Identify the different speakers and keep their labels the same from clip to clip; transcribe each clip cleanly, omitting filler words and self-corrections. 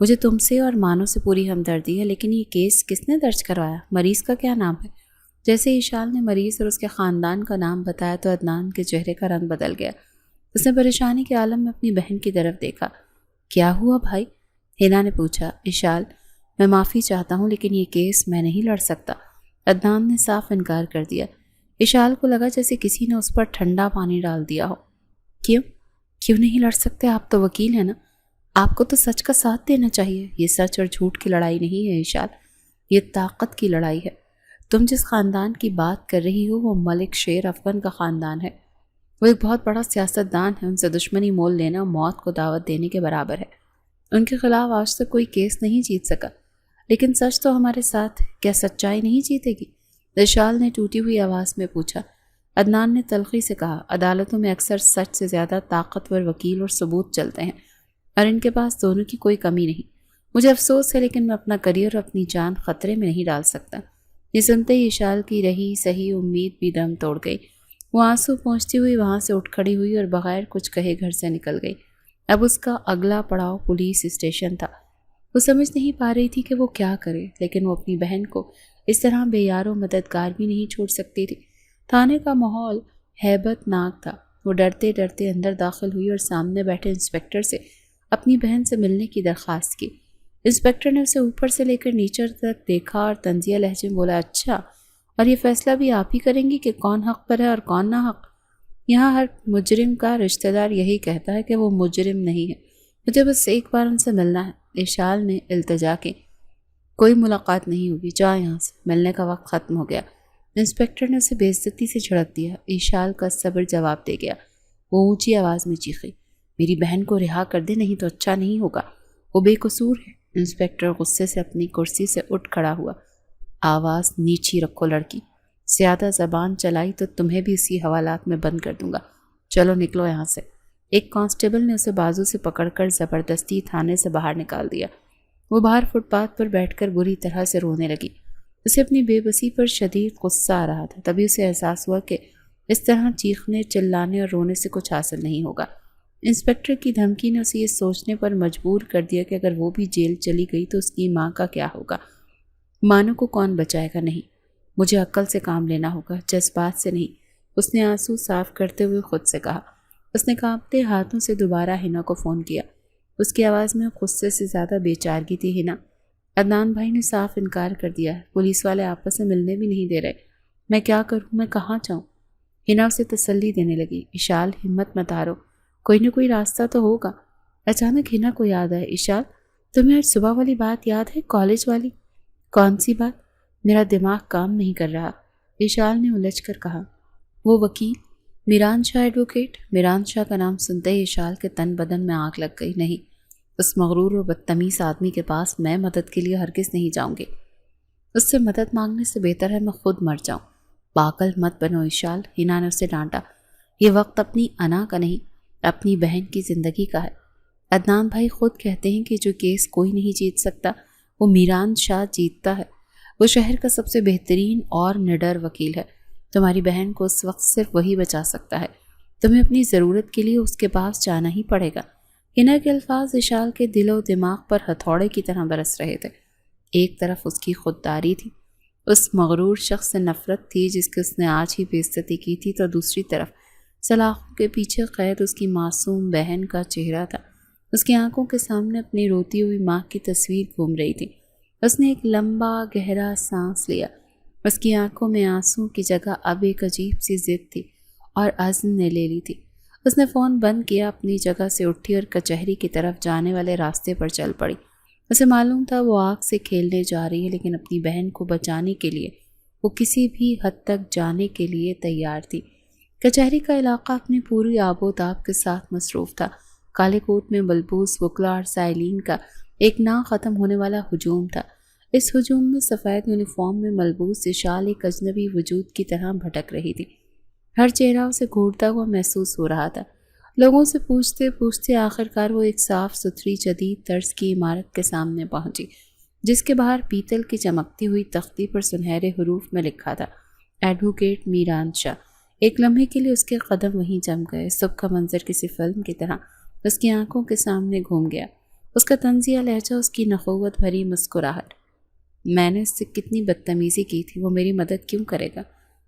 Speaker 1: مجھے تم سے اور مانو سے پوری ہمدردی ہے، لیکن یہ کیس کس نے درج کروایا؟ مریض کا کیا نام ہے؟ جیسے ایشال نے مریض اور اس کے خاندان کا نام بتایا تو عدنان کے چہرے کا رنگ بدل گیا۔ اس نے پریشانی کے عالم میں اپنی بہن کی طرف دیکھا۔ کیا ہوا بھائی؟ ہینا نے پوچھا۔ ایشال، میں معافی چاہتا ہوں لیکن یہ کیس میں نہیں لڑ سکتا۔ عدنان نے صاف انکار کر دیا۔ ایشال کو لگا جیسے کسی نے اس پر ٹھنڈا پانی ڈال دیا ہو۔ کیوں نہیں لڑ سکتے؟ آپ تو وکیل ہیں نا، آپ کو تو سچ کا ساتھ دینا چاہیے۔ یہ سچ اور جھوٹ کی لڑائی نہیں ہے ایشال، یہ طاقت کی لڑائی ہے۔ تم جس خاندان کی بات کر رہی ہو وہ ملک شیر افغان کا خاندان ہے۔ وہ ایک بہت بڑا سیاستدان ہے، ان سے دشمنی مول لینا موت کو دعوت دینے کے برابر ہے۔ ان کے خلاف آج تک کوئی کیس نہیں جیت سکا، لیکن سچ تو ہمارے ساتھ ہے، کیا سچائی نہیں جیتے گی؟ ایشال نے ٹوٹی ہوئی آواز میں پوچھا۔ عدنان نے تلخی سے کہا، عدالتوں میں اکثر سچ سے زیادہ طاقتور وکیل اور ثبوت چلتے ہیں، اور ان کے پاس دونوں کی کوئی کمی نہیں۔ مجھے افسوس ہے لیکن میں اپنا کریئر اور اپنی جان خطرے میں نہیں ڈال سکتا۔ یہ سنتے ہی ایشال کی رہی صحیح امید بھی دم توڑ گئی۔ وہ آنسو پہنچتی ہوئی وہاں سے اٹھ کھڑی ہوئی اور بغیر کچھ کہے گھر سے نکل گئی۔ اب اس کا اگلا پڑاؤ پولیس اسٹیشن تھا۔ وہ سمجھ نہیں پا رہی تھی کہ وہ کیا کرے، لیکن وہ اپنی بہن کو اس طرح بے یار و مددگار بھی نہیں چھوڑ سکتی تھی۔ تھانے کا ماحول ہیبت ناک تھا۔ وہ ڈرتے ڈرتے اندر داخل ہوئی اور سامنے بیٹھے انسپکٹر سے اپنی بہن سے ملنے کی درخواست کی۔ انسپکٹر نے اسے اوپر سے لے کر نیچے تک دیکھا اور طنزیہ لہجے میں بولا، اچھا، اور یہ فیصلہ بھی آپ ہی کریں گی کہ کون حق پر ہے اور کون ناحق؟ یہاں ہر مجرم کا رشتہ دار یہی کہتا ہے کہ وہ مجرم نہیں ہے۔ مجھے بس ایک بار ان سے ملنا ہے۔ ایشال نے التجا کی۔ کوئی ملاقات نہیں ہوگی، جا یہاں سے، ملنے کا وقت ختم ہو گیا۔ انسپکٹر نے اسے بے عزتی سے جھڑک دیا۔ ایشال کا صبر جواب دے گیا۔ وہ اونچی آواز میں چیخی، میری بہن کو رہا کر دے، نہیں تو اچھا نہیں ہوگا، وہ بے قصور ہے۔ انسپکٹر غصے سے اپنی کرسی سے اٹھ کھڑا ہوا۔ آواز نیچی رکھو لڑکی، زیادہ زبان چلائی تو تمہیں بھی اسی حوالات میں بند کر دوں گا، چلو نکلو یہاں سے۔ ایک کانسٹیبل نے اسے بازو سے پکڑ کر زبردستی تھانے سے باہر نکال دیا۔ وہ باہر فٹ پاتھ پر بیٹھ کر بری طرح سے رونے لگی۔ اسے اپنی بے بسی پر شدید غصہ آ رہا تھا۔ تبھی اسے احساس ہوا کہ اس طرح چیخنے، چلانے اور رونے سے کچھ حاصل نہیں ہوگا۔ انسپکٹر کی دھمکی نے اسے یہ سوچنے پر مجبور کر دیا کہ اگر وہ بھی جیل چلی گئی تو اس کی ماں کا کیا ہوگا؟ مانو کو کون بچائے گا؟ نہیں، مجھے عقل سے کام لینا ہوگا، جذبات سے نہیں۔ اس نے آنسو صاف کرتے ہوئے خود سے کہا۔ اس نے کانپتے ہاتھوں سے دوبارہ ہینا کو فون کیا۔ اس کی آواز میں غصے سے زیادہ بے چارگی تھی۔ ہینا، عدنان بھائی نے صاف انکار کر دیا ہے، پولیس والے آپس میں ملنے بھی نہیں دے رہے، میں کیا کروں، میں کہاں جاؤں؟ ہینا اسے تسلی دینے لگی۔ ایشال، ہمت مت ہارو، کوئی نہ کوئی راستہ تو ہوگا۔ اچانک ہینا کو یاد آیا، ایشال، تمہیں آج صبح والی بات یاد ہے، کالج والی؟ کون سی بات؟ میرا دماغ کام نہیں کر رہا، ایشال نے الجھ کر کہا۔ وہ وکیل میران شاہ ایڈوکیٹ؟ میران شاہ کا نام سنتے ہی ایشال کے تن بدن میں آگ لگ گئی۔ نہیں، اس مغرور اور بدتمیز آدمی کے پاس میں مدد کے لیے ہرگز نہیں جاؤں گی۔ اس سے مدد مانگنے سے بہتر ہے میں خود مر جاؤں۔ پاگل مت بنو ایشال، ہینا نے اسے ڈانٹا۔ یہ وقت اپنی انا کا نہیں، اپنی بہن کی زندگی کا ہے۔ عدنان بھائی خود کہتے ہیں کہ جو کیس کوئی نہیں جیت سکتا وہ میران شاہ جیتتا ہے۔ وہ شہر کا سب سے بہترین اور نڈر وکیل ہے۔ تمہاری بہن کو اس وقت صرف وہی بچا سکتا ہے۔ تمہیں اپنی ضرورت کے لیے اس کے پاس جانا ہی پڑے گا۔ ہینا کے الفاظ ایشال کے دل و دماغ پر ہتھوڑے کی طرح برس رہے تھے۔ ایک طرف اس کی خودداری تھی، اس مغرور شخص سے نفرت تھی جس کی اس نے آج ہی بے عزتی کی تھی، تو دوسری طرف سلاخوں کے پیچھے قید اس کی معصوم بہن کا چہرہ تھا۔ اس کی آنکھوں کے سامنے اپنی روتی ہوئی ماں کی تصویر گھوم رہی تھی۔ اس نے ایک لمبا گہرا سانس لیا۔ اس کی آنکھوں میں آنسوں کی جگہ اب ایک عجیب سی ضد تھی اور عزم نے لے لی تھی۔ اس نے فون بند کیا، اپنی جگہ سے اٹھی اور کچہری کی طرف جانے والے راستے پر چل پڑی۔ اسے معلوم تھا وہ آگ سے کھیلنے جا رہی ہے، لیکن اپنی بہن کو بچانے کے لیے وہ کسی بھی حد تک جانے کے لیے تیار تھی۔ کچہری کا علاقہ اپنی پوری آب و تاب کے ساتھ مصروف تھا۔ کالے کوٹ میں ملبوس وکلاء اور سائلین کا ایک نہ ختم ہونے والا ہجوم تھا۔ اس ہجوم میں سفید یونیفارم میں ملبوس ایشال ایک اجنبی وجود کی طرح بھٹک رہی تھی۔ ہر چہرہ اسے گھورتا ہوا محسوس ہو رہا تھا۔ لوگوں سے پوچھتے پوچھتے آخرکار وہ ایک صاف ستھری جدید طرز کی عمارت کے سامنے پہنچی، جس کے باہر پیتل کی چمکتی ہوئی تختی پر سنہرے حروف میں لکھا تھا، ایڈوکیٹ میران شاہ۔ ایک لمحے کے لیے اس کے قدم وہیں جم گئے۔ صبح کا منظر کسی فلم کی طرح اس کی آنکھوں کے سامنے گھوم گیا۔ اس کا طنزیہ لہجہ، اس کی نخوت بھری مسکراہٹ۔ میں نے اس سے کتنی بدتمیزی کی تھی، وہ میری مدد کیوں کرے گا؟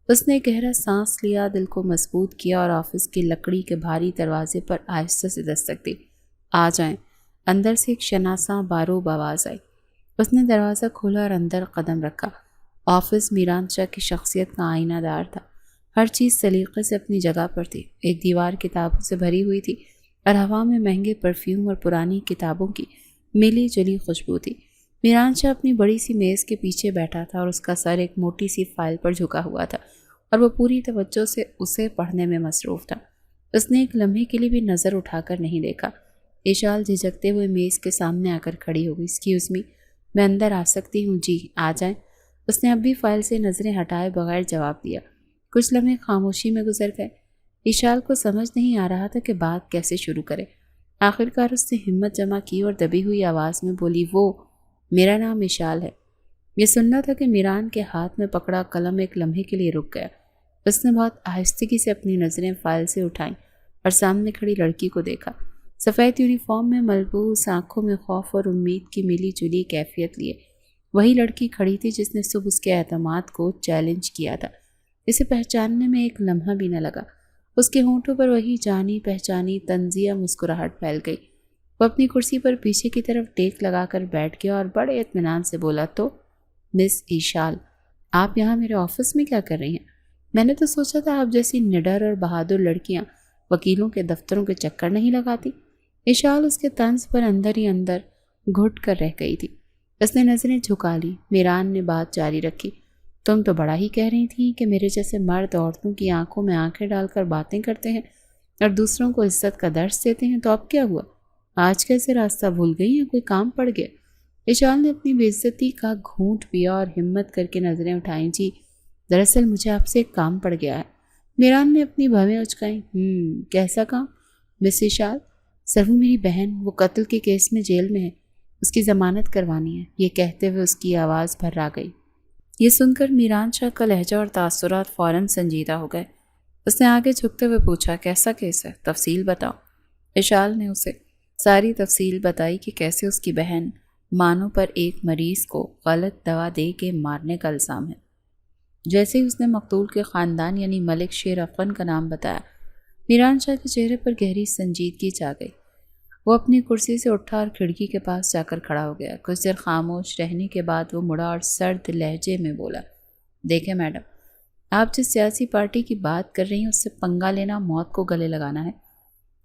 Speaker 1: اس نے گہرا سانس لیا، دل کو مضبوط کیا اور آفس کی لکڑی کے بھاری دروازے پر آہستہ سے دستک دی۔ آ جائیں۔ اندر سے ایک شناساں باروب آواز آئی۔ اس نے دروازہ کھولا اور اندر قدم رکھا۔ آفس میران شاہ کی شخصیت کا آئینہ دار تھا۔ ہر چیز سلیقے سے اپنی جگہ پر تھی۔ ایک دیوار کتابوں سے بھری ہوئی تھی اور ہوا میں مہنگے پرفیوم اور پرانی کتابوں کی ملی جلی خوشبو تھی۔ میران شاہ اپنی بڑی سی میز کے پیچھے بیٹھا تھا اور اس کا سر ایک موٹی سی فائل پر جھکا ہوا تھا اور وہ پوری توجہ سے اسے پڑھنے میں مصروف تھا۔ اس نے ایک لمحے کے لیے بھی نظر اٹھا کر نہیں دیکھا۔ ایشال جھجکتے ہوئے میز کے سامنے آ کر کھڑی ہو گئی۔ ایکسکیوز می، میں اندر آ سکتی ہوں؟ جی آ جائیں۔ اس نے اب بھی فائل سے نظریں ہٹائے بغیر جواب دیا۔ کچھ لمحے خاموشی میں گزر گئے۔ ایشال کو سمجھ نہیں آ رہا تھا کہ بات کیسے شروع کرے۔ آخر کار اس نے ہمت جمع کی اور دبی ہوئی آواز میں بولی، وہ میرا نام ایشال ہے۔ یہ سننا تھا کہ میران کے ہاتھ میں پکڑا قلم ایک لمحے کے لیے رک گیا۔ اس نے بہت آہستگی سے اپنی نظریں فائل سے اٹھائیں اور سامنے کھڑی لڑکی کو دیکھا۔ سفید یونیفارم میں ملبوس، آنکھوں میں خوف اور امید کی ملی جلی کیفیت لیے وہی لڑکی کھڑی تھی جس نے صبح اس کے اعتماد کو چیلنج کیا تھا۔ اسے پہچاننے میں ایک لمحہ بھی نہ لگا۔ اس کے ہونٹوں پر وہی جانی پہچانی طنزیہ مسکراہٹ پھیل گئی۔ وہ اپنی کرسی پر پیچھے کی طرف ٹیک لگا کر بیٹھ گیا اور بڑے اطمینان سے بولا، تو مس ایشال، آپ یہاں میرے آفس میں کیا کر رہی ہیں؟ میں نے تو سوچا تھا آپ جیسی نڈر اور بہادر لڑکیاں وکیلوں کے دفتروں کے چکر نہیں لگاتی۔ ایشال اس کے طنز پر اندر ہی اندر گھٹ کر رہ گئی تھی۔ اس نے نظریں جھکا لی۔ میران نے بات جاری رکھی، تم تو بڑا ہی کہہ رہی تھیں کہ میرے جیسے مرد عورتوں کی آنکھوں میں آنکھیں ڈال کر باتیں کرتے ہیں اور دوسروں کو عزت کا درس دیتے ہیں، تو اب کیا ہوا؟ آج کیسے راستہ بھول گئی یا کوئی کام پڑ گیا؟ ایشال نے اپنی بے عزتی کا گھونٹ پیا اور ہمت کر کے نظریں اٹھائیں۔ جی دراصل مجھے آپ سے ایک کام پڑ گیا ہے۔ میران نے اپنی بھویں اچکائیں۔ کیسا کام؟ مس ایشال، سر وہ میری بہن، وہ قتل کے کیس میں جیل میں ہے، اس کی ضمانت کروانی ہے۔ یہ کہتے ہوئے اس کی آواز بھرا گئی۔ یہ سن کر میران شاہ کا لہجہ اور تاثرات فوراً سنجیدہ ہو گئے۔ اس نے آگے جھکتے ہوئے پوچھا، کیسا کیس ہے؟ تفصیل بتاؤ۔ ایشال نے اسے ساری تفصیل بتائی کہ کیسے اس کی بہن مانو پر ایک مریض کو غلط دوا دے کے مارنے کا الزام ہے۔ جیسے ہی اس نے مقتول کے خاندان یعنی ملک شیر افغان کا نام بتایا، میران شاہ کے چہرے پر گہری سنجیدگی چھا گئی۔ وہ اپنی کرسی سے اٹھا اور کھڑکی کے پاس جا کر کھڑا ہو گیا۔ کچھ دیر خاموش رہنے کے بعد وہ مڑا اور سرد لہجے میں بولا، دیکھیں میڈم، آپ جس سیاسی پارٹی کی بات کر رہی ہیں اس سے پنگا لینا موت کو گلے لگانا ہے۔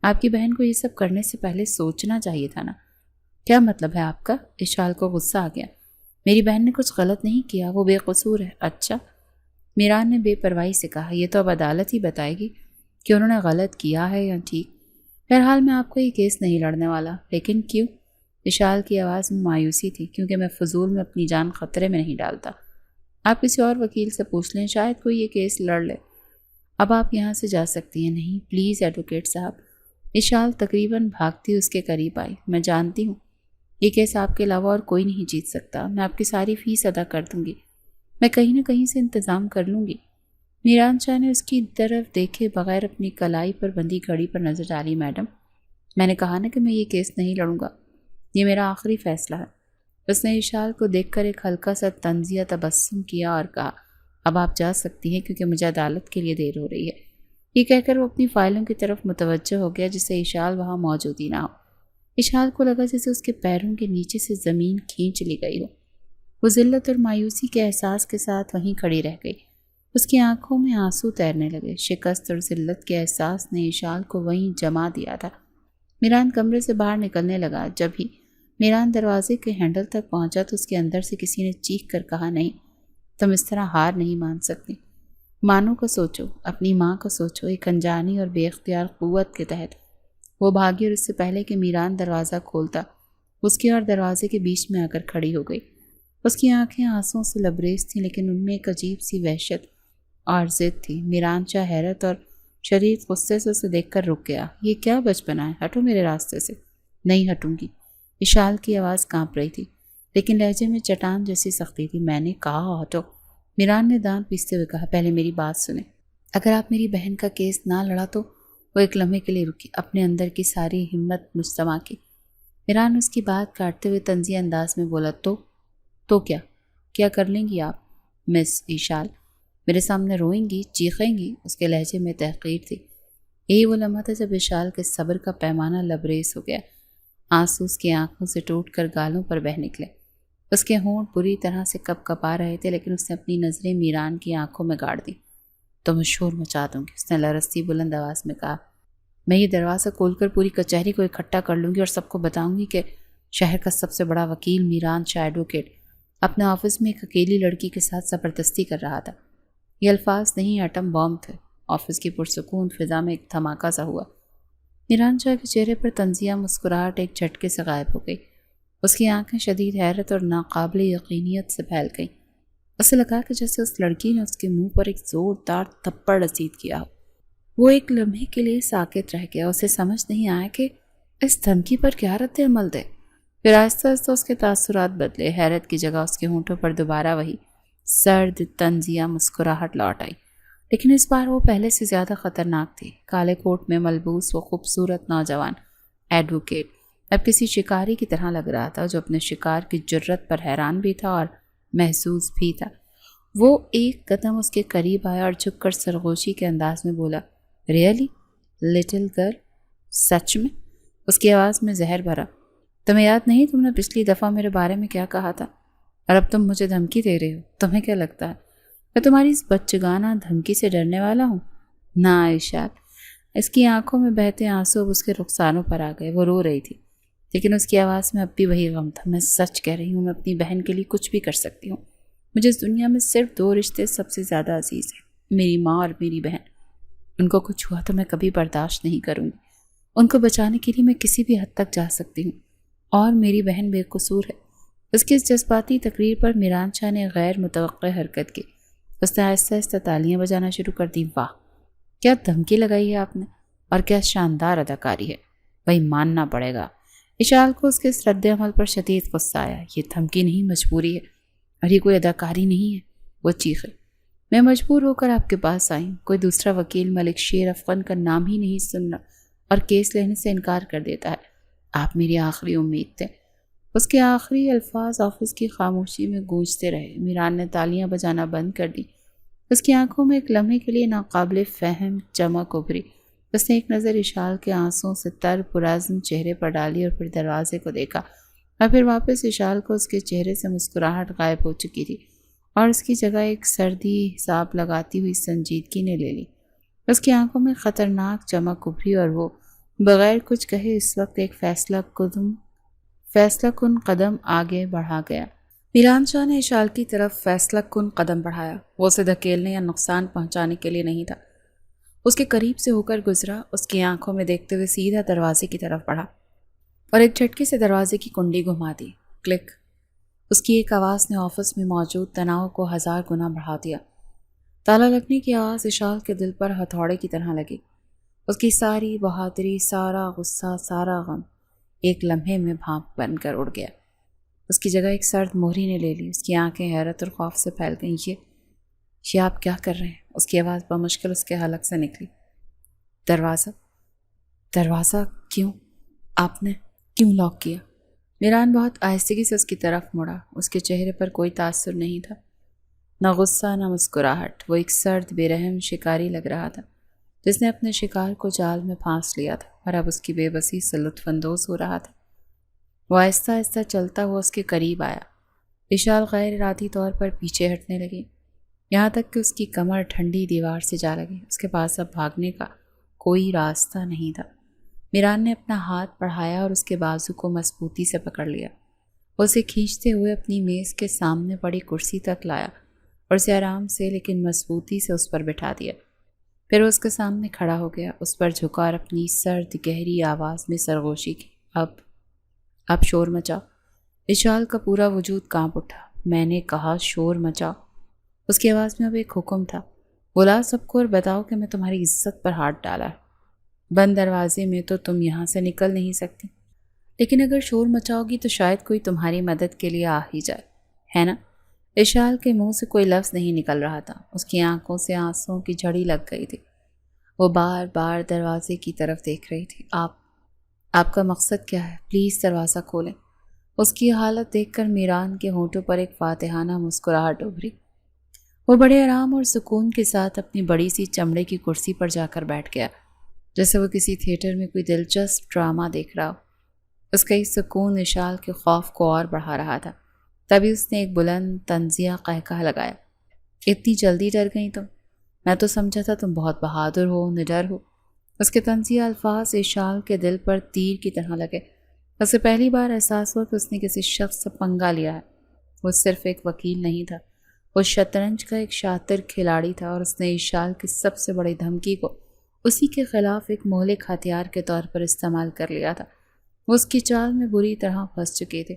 Speaker 1: آپ کی بہن کو یہ سب کرنے سے پہلے سوچنا چاہیے تھا نا۔ کیا مطلب ہے آپ کا؟ ایشال کو غصہ آ گیا۔ میری بہن نے کچھ غلط نہیں کیا، وہ بے قصور ہے۔ اچھا، میران نے بے پرواہی سے کہا، یہ تو اب عدالت ہی بتائے گی کہ انہوں نے غلط کیا ہے یا ٹھیک۔ بہرحال میں آپ کو یہ کیس نہیں لڑنے والا۔ لیکن کیوں؟ ایشال کی آواز میں مایوسی تھی۔ کیونکہ میں فضول میں اپنی جان خطرے میں نہیں ڈالتا۔ آپ کسی اور وکیل سے پوچھ لیں، شاید کوئی یہ کیس لڑ لے۔ اب آپ یہاں سے جا سکتی ہیں۔ نہیں پلیز ایڈوکیٹ صاحب۔ ایشال تقریباً بھاگتی اس کے قریب آئی۔ میں جانتی ہوں یہ کیس آپ کے علاوہ اور کوئی نہیں جیت سکتا۔ میں آپ کی ساری فیس ادا کر دوں گی۔ میں کہیں نہ کہیں سے انتظام کر لوں گی۔ میران شاہ نے اس کی طرف دیکھے بغیر اپنی کلائی پر بندھی گھڑی پر نظر ڈالی۔ میڈم، میں نے کہا نا کہ میں یہ کیس نہیں لڑوں گا۔ یہ میرا آخری فیصلہ ہے۔ اس نے ایشال کو دیکھ کر ایک ہلکا سا طنزیہ تبسم کیا اور کہا، اب آپ جا سکتی ہیں کیونکہ مجھے عدالت کے لیے دیر ہو رہی ہے۔ یہ کہہ کر وہ اپنی فائلوں کی طرف متوجہ ہو گیا جسے ایشال وہاں موجود ہی نہ ہو۔ ایشال کو لگا جیسے اس کے پیروں کے نیچے سے زمین کھینچ لی گئی ہو۔ وہ ذلت اور مایوسی کے احساس کے ساتھ وہیں کھڑی رہ گئی۔ اس کی آنکھوں میں آنسو تیرنے لگے۔ شکست اور ذلت کے احساس نے ایشال کو وہیں جما دیا تھا۔ میران کمرے سے باہر نکلنے لگا۔ جب ہی میران دروازے کے ہینڈل تک پہنچا تو اس کے اندر سے کسی نے چیخ کر کہا، نہیں، تم اس طرح ہار نہیں مان سکتی۔ مانو کا سوچو، اپنی ماں کا سوچو۔ ایک انجانی اور بے اختیار قوت کے تحت وہ بھاگی اور اس سے پہلے کہ میران دروازہ کھولتا اس کے اور دروازے کے بیچ میں آ کر کھڑی ہو گئی۔ اس کی آنکھیں آنسوؤں سے لبریز تھیں لیکن ان میں ایک عجیب سی وحشت اور ضد تھی۔ میران شاہ حیرت اور شدید غصے سے اسے دیکھ کر رک گیا۔ یہ کیا بچپنا ہے؟ ہٹو میرے راستے سے۔ نہیں ہٹوں گی۔ ایشال کی آواز کانپ رہی تھی لیکن لہجے میں چٹان جیسی سختی تھی۔ میں نے کہا ہٹو۔ میران نے دانت پیستے ہوئے کہا، پہلے میری بات سنیں۔ اگر آپ میری بہن کا کیس نہ لڑا تو وہ ایک لمحے کے لیے رکی، اپنے اندر کی ساری ہمت مجتمع کی۔ میران اس کی بات کاٹتے ہوئے طنزیہ انداز میں بولا، تو کیا کر لیں گی آپ مس ایشال؟ میرے سامنے روئیں گی، چیخیں گی؟ اس کے لہجے میں تحقیر تھی۔ یہی وہ لمحہ تھا جب ایشال کے صبر کا پیمانہ لبریز ہو گیا۔ آنسو اس کی آنکھوں سے ٹوٹ کر گالوں پر بہہ نکلے۔ اس کے ہونٹ بری طرح سے کپا رہے تھے، لیکن اس نے اپنی نظریں میران کی آنکھوں میں گاڑ دیں۔ تو میں شور مچا دوں گی، اس نے لرزتی بلند آواز میں کہا۔ میں یہ دروازہ کھول کر پوری کچہری کو اکٹھا کر لوں گی اور سب کو بتاؤں گی کہ شہر کا سب سے بڑا وکیل میران شاہ ایڈوکیٹ اپنے آفس میں ایک اکیلی لڑکی کے ساتھ زبردستی کر رہا تھا۔ یہ الفاظ نہیں، ایٹم بم تھے۔ آفس کی پرسکون فضا میں ایک دھماکہ سا ہوا۔ میران شاہ کے چہرے پر طنزیہ مسکراہٹ ایک جھٹکے سے غائب ہو گئی۔ اس کی آنکھیں شدید حیرت اور ناقابل یقینیت سے پھیل گئیں۔ اسے لگا کہ جیسے اس لڑکی نے اس کے منہ پر ایک زوردار تھپڑ رسید کیا ہو۔ وہ ایک لمحے کے لیے ساکت رہ گیا۔ اسے سمجھ نہیں آیا کہ اس دھمکی پر کیا رد عمل دے۔ پھر آہستہ آہستہ اس کے تاثرات بدلے۔ حیرت کی جگہ اس کے ہونٹوں پر دوبارہ وہی سرد طنزیہ مسکراہٹ لوٹ آئی، لیکن اس بار وہ پہلے سے زیادہ خطرناک تھی۔ کالے کوٹ میں ملبوس وہ خوبصورت نوجوان ایڈوکیٹ اب کسی شکاری کی طرح لگ رہا تھا، جو اپنے شکار کی جرت پر حیران بھی تھا اور محسوس بھی تھا۔ وہ ایک قدم اس کے قریب آیا اور جھک کر سرگوشی کے انداز میں بولا، ریئلی لٹل گرل؟ سچ میں؟ اس کی آواز میں زہر بھرا۔ تمہیں یاد نہیں تم نے پچھلی دفعہ میرے بارے میں کیا کہا تھا؟ اور اب تم مجھے دھمکی دے رہے ہو؟ تمہیں کیا لگتا ہے میں تمہاری اس بچگانہ دھمکی سے ڈرنے والا ہوں؟ نہ عائشہ۔ اس کی آنکھوں میں بہتے آنسو اب اس کے رخساروں پر آ گئے۔ وہ رو رہی تھی، لیکن اس کی آواز میں اب بھی وہی غم تھا۔ میں سچ کہہ رہی ہوں، میں اپنی بہن کے لیے کچھ بھی کر سکتی ہوں۔ مجھے اس دنیا میں صرف 2 رشتے سب سے زیادہ عزیز ہیں، میری ماں اور میری بہن۔ ان کو کچھ ہوا تو میں کبھی برداشت نہیں کروں گی۔ ان کو بچانے کے لیے میں کسی بھی حد تک جا سکتی ہوں، اور میری بہن بے قصور ہے۔ اس کی اس جذباتی تقریر پر میران شاہ نے غیر متوقع حرکت کی۔ اس نے آہستہ آہستہ تالیاں بجانا شروع کر دی۔ واہ، کیا دھمکی لگائی ہے آپ نے، اور کیا شاندار اداکاری ہے، وہی ماننا پڑے گا۔ اشال کو اس کے اس رد عمل پر شدید غصہ آیا۔ یہ دھمکی نہیں، مجبوری ہے، اور یہ کوئی اداکاری نہیں ہے۔ وہ چیخے، میں مجبور ہو کر آپ کے پاس آئی ہوں۔ کوئی دوسرا وکیل ملک شیر افغان کا نام ہی نہیں سننا اور کیس لینے سے انکار کر دیتا ہے۔ آپ میری آخری امید تھے۔ اس کے آخری الفاظ آفس کی خاموشی میں گونجتے رہے۔ میران نے تالیاں بجانا بند کر دی۔ اس کی آنکھوں میں ایک لمحے کے لیے ناقابل فہم چمک ابھری۔ اس نے ایک نظر اشال کے آنسوں سے تر پرعزم چہرے پر ڈالی اور پھر دروازے کو دیکھا، اور پھر واپس اشال کو اس کے چہرے سے مسکراہٹ غائب ہو چکی تھی، اور اس کی جگہ ایک سردی حساب لگاتی ہوئی سنجیدگی نے لے لی۔ اس کی آنکھوں میں خطرناک چمک ابھری، اور وہ بغیر کچھ کہے اس وقت ایک فیصلہ کن قدم آگے بڑھا گیا۔ میران شاہ نے اشال کی طرف فیصلہ کن قدم بڑھایا۔ وہ اسے دھکیلنے یا نقصان پہنچانے کے لیے نہیں تھا۔ اس کے قریب سے ہو کر گزرا، اس کی آنکھوں میں دیکھتے ہوئے سیدھا دروازے کی طرف بڑھا اور ایک جھٹکے سے دروازے کی کنڈی گھما دی۔ کلک! اس کی ایک آواز نے آفس میں موجود تناؤ کو 1000 گنا بڑھا دیا۔ تالا لگنے کی آواز اشال کے دل پر ہتھوڑے کی طرح لگی۔ اس کی ساری بہادری، سارا غصہ، سارا غم ایک لمحے میں بھانپ بن کر اڑ گیا۔ اس کی جگہ ایک سرد مہری نے لے لی۔ اس کی آنکھیں حیرت اور خوف سے پھیل گئیں۔ یہ آپ کیا کر رہے ہیں؟ اس کی آواز بمشکل اس کے حلق سے نکلی۔ دروازہ کیوں؟ آپ نے کیوں لاک کیا؟ میران بہت آہستگی سے اس کی طرف مڑا۔ اس کے چہرے پر کوئی تاثر نہیں تھا، نہ غصہ نہ مسکراہٹ۔ وہ ایک سرد بے رحم شکاری لگ رہا تھا، جس نے اپنے شکار کو جال میں پھانس لیا تھا اور اب اس کی بے بسی سے لطف اندوز ہو رہا تھا۔ وہ آہستہ آہستہ چلتا ہوا اس کے قریب آیا۔ اشال غیر ارادی طور پر پیچھے ہٹنے لگی، یہاں تک کہ اس کی کمر ٹھنڈی دیوار سے جا لگی۔ اس کے پاس اب بھاگنے کا کوئی راستہ نہیں تھا۔ میران نے اپنا ہاتھ بڑھایا اور اس کے بازو کو مضبوطی سے پکڑ لیا۔ اسے کھینچتے ہوئے اپنی میز کے سامنے پڑی کرسی تک لایا اور اسے آرام سے لیکن مضبوطی سے اس پر بٹھا دیا۔ پھر اس کے سامنے کھڑا ہو گیا، اس پر جھکا اور اپنی سرد گہری آواز میں سرگوشی کی۔ اب شور مچاؤ۔ اشال کا پورا وجود کانپ اٹھا۔ میں نے کہا شور مچاؤ۔ اس کی آواز میں اب ایک حکم تھا۔ بلا سب کو اور بتاؤ کہ میں تمہاری عزت پر ہاتھ ڈالا ہے۔ بند دروازے میں تو تم یہاں سے نکل نہیں سکتی، لیکن اگر شور مچاؤ گی تو شاید کوئی تمہاری مدد کے لیے آ ہی جائے، ہے نا؟ اشال کے منہ سے کوئی لفظ نہیں نکل رہا تھا۔ اس کی آنکھوں سے آنسوؤں کی جھڑی لگ گئی تھی۔ وہ بار بار دروازے کی طرف دیکھ رہی تھی۔ آپ کا مقصد کیا ہے؟ پلیز دروازہ کھولیں۔ اس کی حالت دیکھ کر میران کے ہونٹوں پر ایک فاتحانہ مسکراہٹ ابھری۔ وہ بڑے آرام اور سکون کے ساتھ اپنی بڑی سی چمڑے کی کرسی پر جا کر بیٹھ گیا، جیسے وہ کسی تھیٹر میں کوئی دلچسپ ڈرامہ دیکھ رہا ہو۔ اس کا یہ سکون اشال کے خوف کو اور بڑھا رہا تھا۔ تبھی اس نے ایک بلند طنزیہ قہقہ لگایا۔ اتنی جلدی ڈر گئی تم؟ میں تو سمجھا تھا تم بہت بہادر ہو، نڈر ہو۔ اس کے طنزیہ الفاظ اشال کے دل پر تیر کی طرح لگے۔ اسے پہلی بار احساس ہوا کہ اس نے کسی شخص سے پنگا لیا ہے۔ وہ صرف ایک وکیل نہیں تھا، وہ شطرنج کا ایک شاطر کھلاڑی تھا، اور اس نے اشال کی سب سے بڑی دھمکی کو اسی کے خلاف ایک مہلک ہتھیار کے طور پر استعمال کر لیا تھا۔ وہ اس کی چال میں بری طرح پھنس چکے تھے۔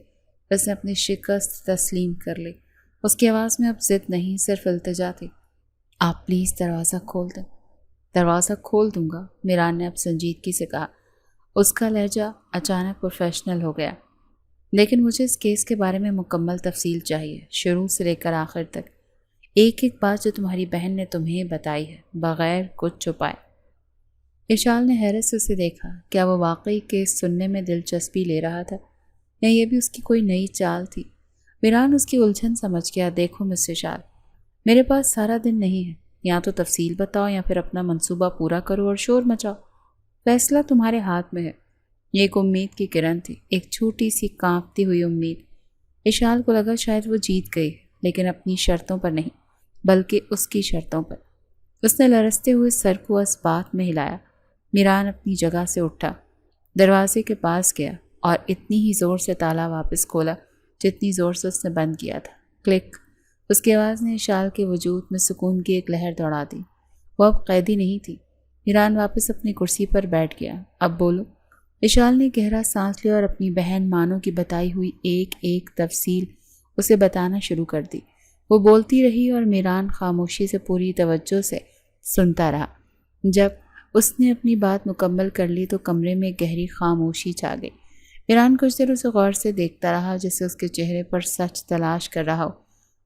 Speaker 1: اس نے اپنی شکست تسلیم کر لی۔ اس کی آواز میں اب ضد نہیں، صرف التجا تھی۔ آپ پلیز دروازہ کھول دیں۔ دروازہ کھول دوں گا، میران نے اب سنجیدگی سے کہا۔ اس کا لہجہ اچانک پروفیشنل ہو گیا۔ لیکن مجھے اس کیس کے بارے میں مکمل تفصیل چاہیے، شروع سے لے کر آخر تک، ایک ایک بات جو تمہاری بہن نے تمہیں بتائی ہے، بغیر کچھ چھپائے۔ اشال نے حیرت سے اسے دیکھا۔ کیا وہ واقعی کیس سننے میں دلچسپی لے رہا تھا، یا یہ بھی اس کی کوئی نئی چال تھی؟ میران اس کی الجھن سمجھ گیا۔ دیکھو مس اشال، میرے پاس سارا دن نہیں ہے، یا تو تفصیل بتاؤ یا پھر اپنا منصوبہ پورا کرو اور شور مچاؤ۔ فیصلہ تمہارے ہاتھ میں ہے۔ یہ ایک امید کی کرن تھی، ایک چھوٹی سی کانپتی ہوئی امید۔ اشال کو لگا شاید وہ جیت گئی، لیکن اپنی شرطوں پر نہیں، بلکہ اس کی شرطوں پر۔ اس نے لرزتے ہوئے سر کو اس بات میں ہلایا۔ میران اپنی جگہ سے اٹھا، دروازے کے پاس گیا اور اتنی ہی زور سے تالا واپس کھولا جتنی زور سے اس نے بند کیا تھا۔ کلک! اس کی آواز نے اشال کے وجود میں سکون کی ایک لہر دوڑا دی۔ وہ اب قیدی نہیں تھی۔ میران واپس اپنی کرسی پر بیٹھ گیا۔ اب بولو۔ اشال نے گہرا سانس لیا اور اپنی بہن مانو کی بتائی ہوئی ایک ایک تفصیل اسے بتانا شروع کر دی۔ وہ بولتی رہی اور میران خاموشی سے پوری توجہ سے سنتا رہا۔ جب اس نے اپنی بات مکمل کر لی تو کمرے میں گہری خاموشی چھا گئی۔ میران کچھ دیر اسے غور سے دیکھتا رہا، جیسے اس کے چہرے پر سچ تلاش کر رہا ہو،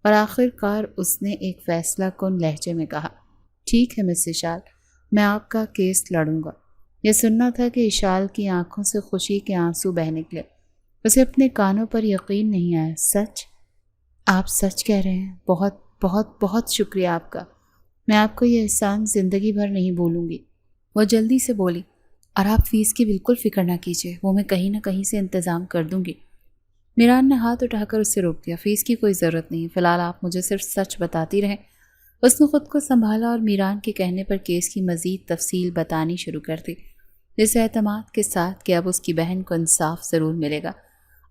Speaker 1: اور آخر کار اس نے ایک فیصلہ کن لہجے میں کہا، ٹھیک ہے مس اشال، میں آپ کا کیس لڑوں گا۔ یہ سننا تھا کہ اشال کی آنکھوں سے خوشی کے آنسو بہہ نکلے۔ اسے اپنے کانوں پر یقین نہیں آیا۔ سچ؟ آپ سچ کہہ رہے ہیں؟ بہت بہت بہت شکریہ آپ کا۔ میں آپ کو یہ احسان زندگی بھر نہیں بھولوں گی۔ وہ جلدی سے بولی، اور آپ فیس کی بالکل فکر نہ کیجیے، وہ میں کہیں نہ کہیں سے انتظام کر دوں گی۔ میران نے ہاتھ اٹھا کر اسے روک دیا۔ فیس کی کوئی ضرورت نہیں، فی الحال آپ مجھے صرف سچ بتاتی رہیں۔ اس نے خود کو سنبھالا اور میران کے کہنے پر کیس کی مزید تفصیل بتانی شروع کر دی، جس اعتماد کے ساتھ کہ اب اس کی بہن کو انصاف ضرور ملے گا۔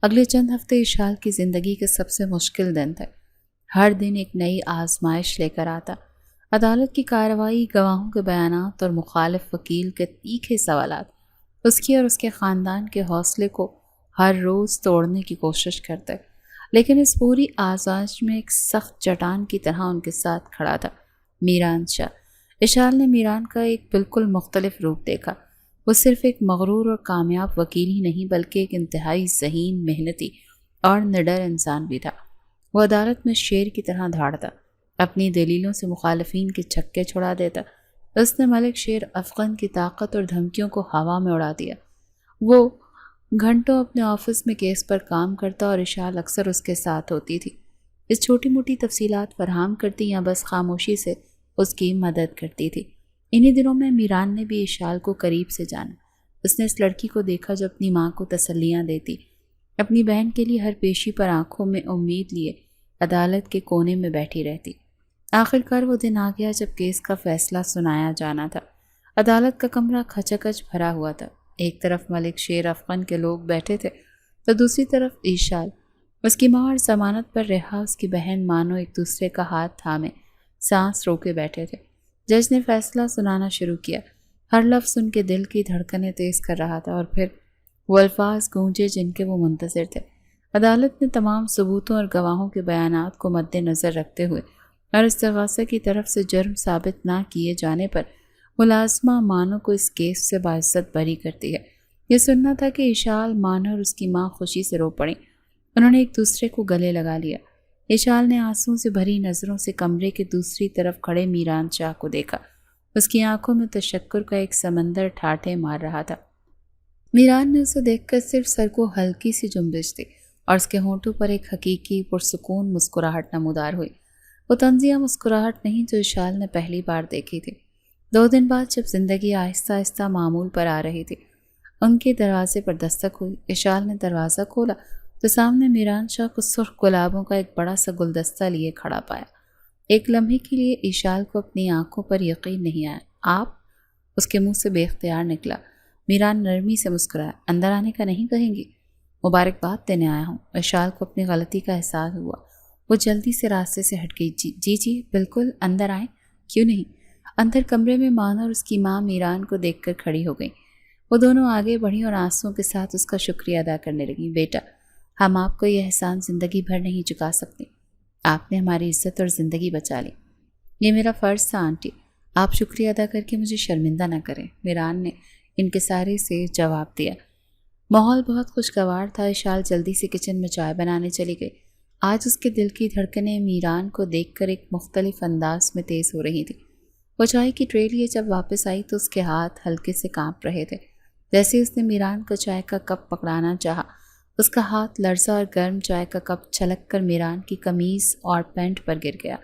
Speaker 1: اگلے چند ہفتے اشال کی زندگی کے سب سے مشکل دن تھے۔ ہر دن ایک نئی آزمائش لے کر آتا۔ عدالت کی کارروائی، گواہوں کے بیانات اور مخالف وکیل کے تیکھے سوالات اس کی اور اس کے خاندان کے حوصلے کو ہر روز توڑنے کی کوشش کرتے، لیکن اس پوری آزمائش میں ایک سخت چٹان کی طرح ان کے ساتھ کھڑا تھا میران شاہ۔ اشال نے میران کا ایک بالکل مختلف روپ دیکھا۔ وہ صرف ایک مغرور اور کامیاب وکیل ہی نہیں، بلکہ ایک انتہائی ذہین، محنتی اور نڈر انسان بھی تھا۔ وہ عدالت میں شیر کی طرح دھاڑتا، اپنی دلیلوں سے مخالفین کے چھکے چھڑا دیتا۔ اس نے ملک شیر افغان کی طاقت اور دھمکیوں کو ہوا میں اڑا دیا۔ وہ گھنٹوں اپنے آفس میں کیس پر کام کرتا اور اشال اکثر اس کے ساتھ ہوتی تھی۔ اس چھوٹی موٹی تفصیلات فراہم کرتی یا بس خاموشی سے اس کی مدد کرتی تھی۔ انہی دنوں میں میران نے بھی اشال کو قریب سے جانا۔ اس نے اس لڑکی کو دیکھا جو اپنی ماں کو تسلیاں دیتی، اپنی بہن کے لیے ہر پیشی پر آنکھوں میں امید لیے عدالت کے کونے میں بیٹھی رہتی۔ آخر کار وہ دن آ گیا جب کیس کا فیصلہ سنایا جانا تھا۔ عدالت کا کمرہ کھچکچ بھرا ہوا تھا۔ ایک طرف ملک شیر افغان کے لوگ بیٹھے تھے تو دوسری طرف اشال، اس کی ماں اور ضمانت پر رہا اس کی بہن مانو ایک دوسرے کا ہاتھ تھامے سانس روکے بیٹھے تھے۔ جج نے فیصلہ سنانا شروع کیا۔ ہر لفظ ان کے دل کی دھڑکنیں تیز کر رہا تھا، اور پھر وہ الفاظ گونجے جن کے وہ منتظر تھے۔ عدالت نے تمام ثبوتوں اور گواہوں کے بیانات کو مد نظر رکھتے ہوئے اور استغاثہ کی طرف سے جرم ثابت نہ کیے جانے پر ملازمہ مانو کو اس کیس سے باعزت بری کرتی ہے۔ یہ سننا تھا کہ اشال، مانو اور اس کی ماں خوشی سے رو پڑیں۔ انہوں نے ایک دوسرے کو گلے لگا لیا۔ اشال نے آنسوں سے بھری نظروں سے کمرے کے دوسری طرف کھڑے میران شاہ کو دیکھا۔ اس کی آنکھوں میں تشکر کا ایک سمندر ٹھاٹھے مار رہا تھا۔ میران نے اسے دیکھ کر صرف سر کو ہلکی سی جنبش دی اور اس کے ہونٹوں پر ایک حقیقی پرسکون مسکراہٹ نمودار ہوئی۔ وہ طنزیہ مسکراہٹ نہیں جو اشال نے پہلی بار دیکھی تھی۔ 2 دن بعد جب زندگی آہستہ آہستہ معمول پر آ رہی تھی، ان کے دروازے پر دستک ہوئی۔ اشال نے دروازہ کھولا تو سامنے میران شاہ کو سرخ گلابوں کا ایک بڑا سا گلدستہ لیے کھڑا پایا۔ ایک لمحے کے لیے اشال کو اپنی آنکھوں پر یقین نہیں آیا۔ آپ؟ اس کے منہ سے بے اختیار نکلا۔ میران نرمی سے مسکرایا۔ اندر آنے کا نہیں کہیں گی؟ مبارکباد دینے آیا ہوں۔ اشال کو اپنی غلطی کا احساس ہوا۔ وہ جلدی سے راستے سے ہٹ گئی۔ جی بالکل، اندر آئیں۔ کیوں نہیں؟ اندر کمرے میں مان اور اس کی ماں میران کو دیکھ کر کھڑی ہو گئیں۔ وہ دونوں آگے بڑھیں اور آنسوں کے ساتھ اس کا شکریہ ادا کرنے لگیں۔ بیٹا، ہم آپ کو یہ احسان زندگی بھر نہیں چکا سکتے۔ آپ نے ہماری عزت اور زندگی بچا لی۔ یہ میرا فرض تھا آنٹی۔ آپ شکریہ ادا کر کے مجھے شرمندہ نہ کریں، میران نے انکساری سے جواب دیا۔ ماحول بہت خوشگوار تھا۔ اشال جلدی سے کچن میں چائے بنانے چلی گئی۔ آج اس کے دل کی دھڑکنیں میران کو دیکھ کر ایک مختلف انداز میں تیز ہو رہی تھیں۔ وہ چائے کی ٹرے لیے جب واپس آئی تو اس کے ہاتھ ہلکے سے کانپ رہے تھے۔ جیسے اس نے میران کو چائے کا کپ پکڑانا چاہا، اس کا ہاتھ لرزا اور گرم چائے کا کپ چھلک کر میران کی قمیض اور پینٹ پر گر گیا۔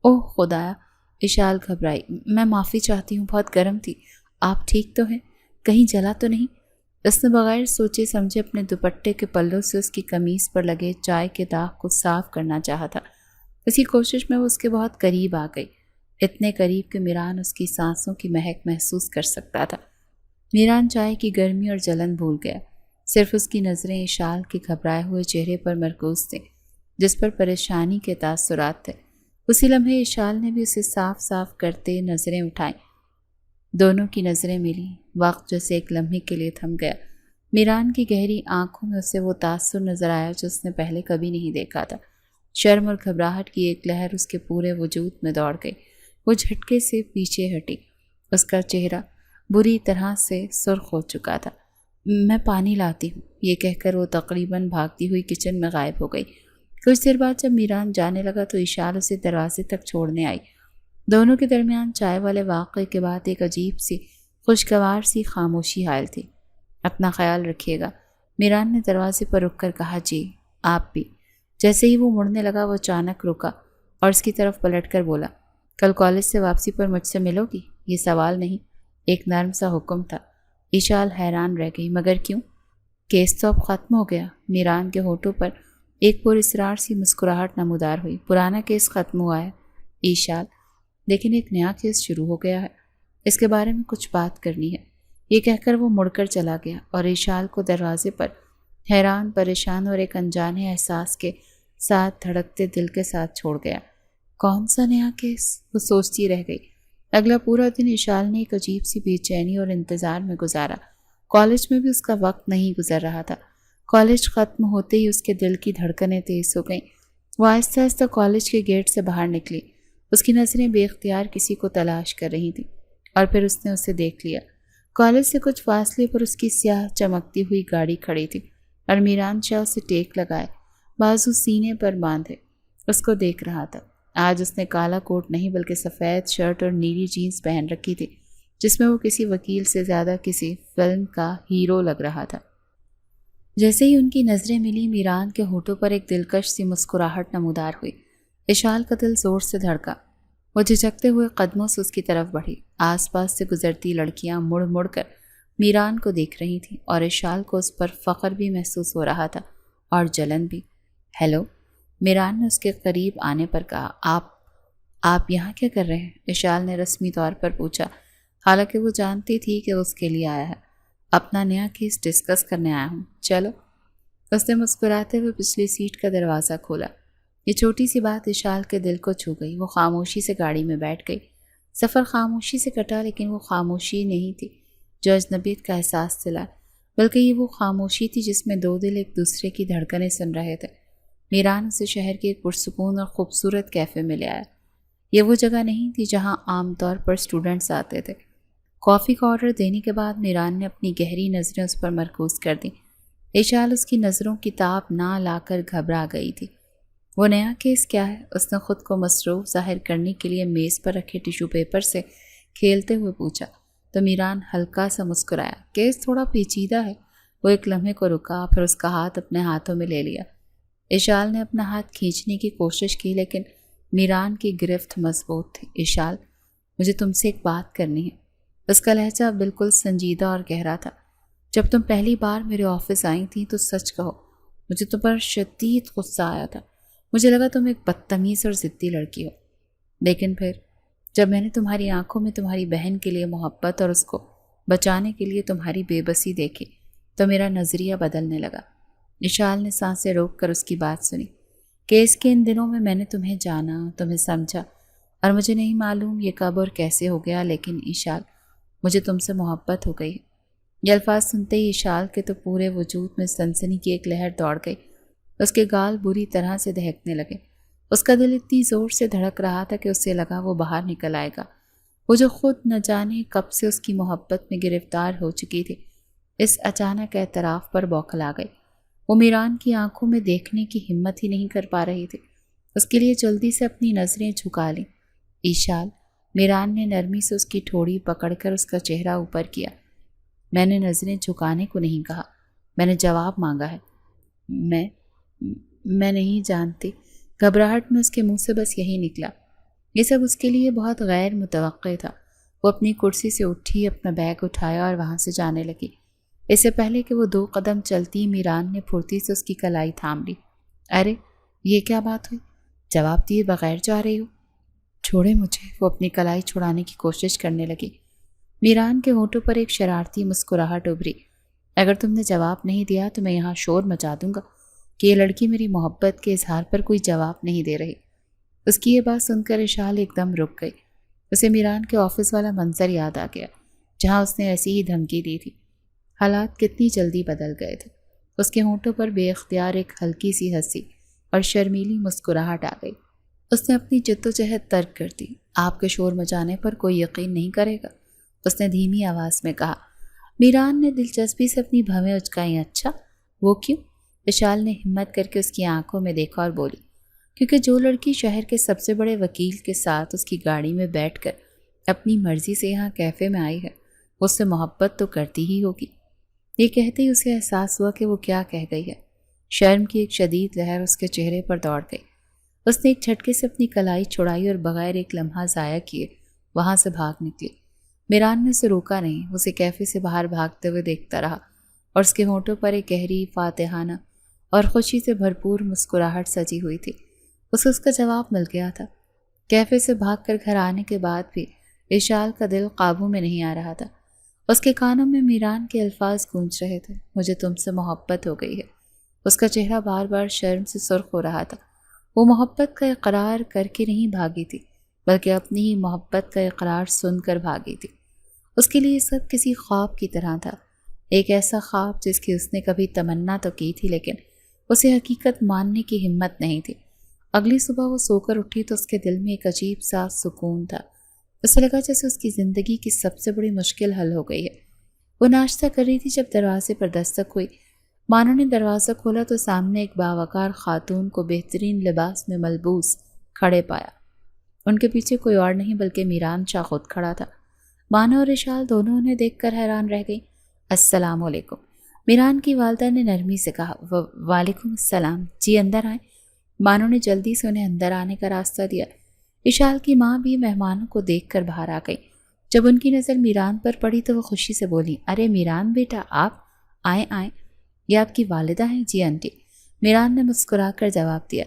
Speaker 1: اوہ خدایا! اشال گھبرائی۔ میں معافی چاہتی ہوں، بہت گرم تھی۔ آپ ٹھیک تو ہیں؟ کہیں جلا تو نہیں؟ اس نے بغیر سوچے سمجھے اپنے دوپٹے کے پلوں سے اس کی قمیض پر لگے چائے کے داغ کو صاف کرنا چاہا تھا۔ اسی کوشش میں وہ اس کے بہت قریب آ گئی، اتنے قریب کہ میران اس کی سانسوں کی مہک محسوس کر سکتا تھا۔ میران چائے کی گرمی اور جلن بھول گیا۔ صرف اس کی نظریں اشال کے گھبرائے ہوئے چہرے پر مرکوز تھیں، جس پر پریشانی کے تاثرات تھے۔ اسی لمحے اشال نے بھی اسے صاف صاف کرتے نظریں اٹھائیں۔ دونوں کی نظریں ملی۔ وقت جیسے ایک لمحے کے لیے تھم گیا۔ میران کی گہری آنکھوں میں اسے وہ تاثر نظر آیا جو اس نے پہلے کبھی نہیں دیکھا تھا۔ شرم اور گھبراہٹ کی ایک لہر اس کے پورے وجود میں دوڑ گئی۔ وہ جھٹکے سے پیچھے ہٹی۔ اس کا چہرہ بری طرح سے سرخ ہو چکا تھا۔ میں پانی لاتی ہوں، یہ کہہ کر وہ تقریباً بھاگتی ہوئی کچن میں غائب ہو گئی۔ کچھ دیر بعد جب میران جانے لگا تو اشال اسے دروازے تک چھوڑنے آئی۔ دونوں کے درمیان چائے والے واقعے کے بعد ایک عجیب سی خوشگوار سی خاموشی حائل تھی۔ اپنا خیال رکھیے گا، میران نے دروازے پر رک کر کہا۔ جی، آپ بھی۔ جیسے ہی وہ مڑنے لگا وہ اچانک رکا اور اس کی طرف پلٹ کر بولا، کل کالج سے واپسی پر مجھ سے ملو گی؟ یہ سوال نہیں، ایک نرم سا حکم تھا۔ اشال حیران رہ گئی۔ مگر کیوں؟ کیس تو اب ختم ہو گیا۔ میران کے ہونٹوں پر ایک پر اصرار سی مسکراہٹ نمودار ہوئی۔ پرانا کیس ختم ہوا ہے اشال، لیکن ایک نیا کیس شروع ہو گیا ہے، اس کے بارے میں کچھ بات کرنی ہے۔ یہ کہہ کر وہ مڑ کر چلا گیا اور اشال کو دروازے پر حیران، پریشان اور ایک انجانے احساس کے ساتھ دھڑکتے دل کے ساتھ چھوڑ گیا۔ کون سا نیا کیس؟ وہ سوچتی رہ گئی۔ اگلا پورا دن اشال نے ایک عجیب سی بے چینی اور انتظار میں گزارا۔ کالج میں بھی اس کا وقت نہیں گزر رہا تھا۔ کالج ختم ہوتے ہی اس کے دل کی دھڑکنیں تیز ہو گئیں۔ وہ آہستہ آہستہ کالج کے گیٹ سے باہر نکلی۔ اس کی نظریں بے اختیار کسی کو تلاش کر رہی تھیں اور پھر اس نے اسے دیکھ لیا۔ کالج سے کچھ فاصلے پر اس کی سیاہ چمکتی ہوئی گاڑی کھڑی تھی اور میران شاہ اسے ٹیک لگائے، بازو سینے پر باندھے اس کو دیکھ رہا تھا۔ آج اس نے کالا کوٹ نہیں بلکہ سفید شرٹ اور نیلی جینز پہن رکھی تھی، جس میں وہ کسی وکیل سے زیادہ کسی فلم کا ہیرو لگ رہا تھا۔ جیسے ہی ان کی نظریں ملی، میران کے ہونٹوں پر ایک دلکش سی مسکراہٹ نمودار ہوئی۔ اشال کا دل زور سے دھڑکا۔ وہ جھجکتے ہوئے قدموں سے اس کی طرف بڑھی۔ آس پاس سے گزرتی لڑکیاں مڑ مڑ کر میران کو دیکھ رہی تھیں اور اشال کو اس پر فخر بھی محسوس ہو رہا تھا اور جلن بھی۔ ہیلو، میران نے اس کے قریب آنے پر کہا۔ آپ یہاں کیا کر رہے ہیں؟ اشال نے رسمی طور پر پوچھا، حالانکہ وہ جانتی تھی کہ اس کے لیے آیا ہے۔ اپنا نیا کیس ڈسکس کرنے آیا ہوں، چلو۔ اس نے مسکراتے ہوئے پچھلی سیٹ کا دروازہ کھولا۔ یہ چھوٹی سی بات اشال کے دل کو چھو گئی۔ وہ خاموشی سے گاڑی میں بیٹھ گئی۔ سفر خاموشی سے کٹا، لیکن وہ خاموشی نہیں تھی جو اجنبیت کا احساس دلائے، بلکہ یہ وہ خاموشی تھی جس میں دو دل ایک دوسرے کی دھڑکنیں سن رہے تھے۔ میران اسے شہر کے ایک پرسکون اور خوبصورت کیفے میں لے آیا۔ یہ وہ جگہ نہیں تھی جہاں عام طور پر اسٹوڈنٹس آتے تھے۔ کافی کا آرڈر دینے کے بعد میران نے اپنی گہری نظریں اس پر مرکوز کر دیں۔ اشال اس کی نظروں کی تاب نہ لا کر گھبرا گئی تھی۔ وہ نیا کیس کیا ہے؟ اس نے خود کو مصروف ظاہر کرنے کے لیے میز پر رکھے ٹیشو پیپر سے کھیلتے ہوئے پوچھا تو میران ہلکا سا مسکرایا۔ کیس تھوڑا پیچیدہ ہے، وہ ایک لمحے کو رکا، پھر اس کا ہاتھ اپنے ہاتھوں میں لے لیا۔ اشال نے اپنا ہاتھ کھینچنے کی کوشش کی لیکن میران کی گرفت مضبوط تھی۔ اشال، مجھے تم سے ایک بات کرنی ہے۔ اس کا لہجہ بالکل سنجیدہ اور گہرا تھا۔ جب تم پہلی بار میرے آفس آئی تھیں تو سچ کہو، مجھے تم پر شدید غصہ آیا تھا۔ مجھے لگا تم ایک بدتمیز اور ضدی لڑکی ہو، لیکن پھر جب میں نے تمہاری آنکھوں میں تمہاری بہن کے لیے محبت اور اس کو بچانے کے لیے تمہاری بے بسی دیکھی تو میرا نظریہ بدلنے لگا۔ اشال نے سانسیں روک کر اس کی بات سنی۔ کیس کے ان دنوں میں نے تمہیں جانا، تمہیں سمجھا، اور مجھے نہیں معلوم یہ کب اور کیسے ہو گیا، لیکن اشال، مجھے تم سے محبت ہو گئی ہے۔ یہ الفاظ سنتے ہی اشال کے تو پورے وجود میں سنسنی کی ایک لہر دوڑ گئی۔ اس کے گال بری طرح سے دہکنے لگے۔ اس کا دل اتنی زور سے دھڑک رہا تھا کہ اسے لگا وہ باہر نکل آئے گا۔ وہ جو خود نہ جانے کب سے اس کی محبت میں گرفتار ہو چکی تھی، اس اچانک اعتراف پر بوکھلا گئی۔ وہ میران کی آنکھوں میں دیکھنے کی ہمت ہی نہیں کر پا رہی تھی۔ اس کے لیے جلدی سے اپنی نظریں جھکا لیں۔ ایشال، میران نے نرمی سے اس کی ٹھوڑی پکڑ کر اس کا چہرہ اوپر کیا۔ میں نے نظریں جھکانے کو نہیں کہا، میں نے جواب مانگا ہے۔ میں نہیں جانتی۔ گھبراہٹ میں اس کے منہ سے بس یہی نکلا۔ یہ سب اس کے لیے بہت غیر متوقع تھا۔ وہ اپنی کرسی سے اٹھی، اپنا بیگ اٹھایا اور وہاں سے جانے لگی۔ اس سے پہلے کہ وہ 2 قدم چلتی، میران نے پھرتی سے اس کی کلائی تھام لی۔ ارے یہ کیا بات ہوئی؟ جواب دیے بغیر جا رہی ہو؟ چھوڑے مجھے۔ وہ اپنی کلائی چھڑانے کی کوشش کرنے لگی۔ میران کے ہونٹوں پر ایک شرارتی مسکراہٹ ابھری۔ اگر تم نے جواب نہیں دیا تو میں یہاں شور مچا دوں گا کہ یہ لڑکی میری محبت کے اظہار پر کوئی جواب نہیں دے رہی۔ اس کی یہ بات سن کر اشال ایک دم رک گئی۔ اسے میران کے آفس والا منظر یاد آ گیا جہاں اس نے ایسی ہی دھمکی دی تھی۔ حالات کتنی جلدی بدل گئے تھے۔ اس کے ہونٹوں پر بے اختیار ایک ہلکی سی ہنسی اور شرمیلی مسکراہٹ آ گئی۔ اس نے اپنی جدوجہد ترک کر دی۔ آپ کے شور مچانے پر کوئی یقین نہیں کرے گا، اس نے دھیمی آواز میں کہا۔ میران نے دلچسپی سے اپنی بھویں اچکائیں۔ اچھا، وہ کیوں؟ اشال نے ہمت کر کے اس کی آنکھوں میں دیکھا اور بولی، کیونکہ جو لڑکی شہر کے سب سے بڑے وکیل کے ساتھ اس کی گاڑی میں بیٹھ کر اپنی مرضی سے یہاں کیفے میں آئی ہے، وہ اس سے محبت تو کرتی ہی ہوگی۔ یہ کہتے ہی اسے احساس ہوا کہ وہ کیا کہہ گئی ہے۔ شرم کی ایک شدید لہر اس کے چہرے پر دوڑ گئی۔ اس نے ایک جھٹکے سے اپنی کلائی چھڑائی اور بغیر ایک لمحہ ضائع کیے وہاں سے بھاگ نکلی۔ میران نے اسے روکا نہیں، اسے کیفے سے باہر بھاگتے ہوئے دیکھتا رہا اور اس کے ہونٹوں پر ایک گہری فاتحانہ اور خوشی سے بھرپور مسکراہٹ سجی ہوئی تھی۔ اسے اس کا جواب مل گیا تھا۔ کیفے سے بھاگ کر گھر آنے کے بعد بھی اشال کا دل قابو میں نہیں آ رہا تھا۔ اس کے کانوں میں میران کے الفاظ گونج رہے تھے، مجھے تم سے محبت ہو گئی ہے۔ اس کا چہرہ بار بار شرم سے سرخ ہو رہا تھا۔ وہ محبت کا اقرار کر کے نہیں بھاگی تھی، بلکہ اپنی ہی محبت کا اقرار سن کر بھاگی تھی۔ اس کے لیے سب کسی خواب کی طرح تھا، ایک ایسا خواب جس کی اس نے کبھی تمنا تو کی تھی لیکن اسے حقیقت ماننے کی ہمت نہیں تھی۔ اگلی صبح وہ سو کر اٹھی تو اس کے دل میں ایک عجیب سا سکون تھا۔ اسے لگا جیسے اس کی زندگی کی سب سے بڑی مشکل حل ہو گئی ہے۔ وہ ناشتہ کر رہی تھی جب دروازے پر دستک ہوئی۔ مانو نے دروازہ کھولا تو سامنے ایک باوقار خاتون کو بہترین لباس میں ملبوس کھڑے پایا۔ ان کے پیچھے کوئی اور نہیں بلکہ میران شاہ خود کھڑا تھا۔ مانو اور اشال دونوں انہیں دیکھ کر حیران رہ گئی۔ السلام علیکم، میران کی والدہ نے نرمی سے کہا۔ وعلیکم السلام، جی اندر آئیں۔ مانو نے جلدی سے انہیں اندر آنے کا راستہ دیا۔ اشال کی ماں بھی مہمانوں کو دیکھ کر باہر آ گئی۔ جب ان کی نظر میران پر پڑی تو وہ خوشی سے بولی، ارے میران بیٹا، آپ آئیں آئیں، یہ آپ کی والدہ ہیں؟ جی آنٹی، میران نے مسکرا کر جواب دیا۔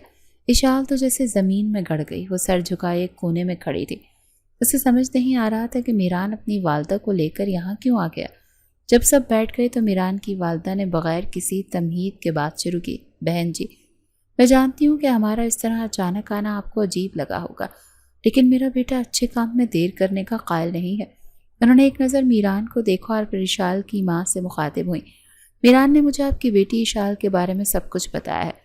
Speaker 1: اشال تو جیسے زمین میں گڑ گئی، وہ سر جھکائے ایک کونے میں کھڑی تھی۔ اسے سمجھ نہیں آ رہا تھا کہ میران اپنی والدہ کو لے کر یہاں کیوں آ گیا۔ جب سب بیٹھ گئے تو میران کی والدہ نے بغیر کسی تمہید کے بات شروع کی۔ بہن جی، میں جانتی ہوں کہ ہمارا اس طرح اچانک آنا آپ کو عجیب لگا ہوگا، لیکن میرا بیٹا اچھے کام میں دیر کرنے کا قائل نہیں ہے۔ انہوں نے ایک نظر میران کو دیکھا اور پھر اشال کی ماں سے مخاطب ہوئی۔ میران نے مجھے آپ کی بیٹی اشال کے بارے میں سب کچھ بتایا ہے۔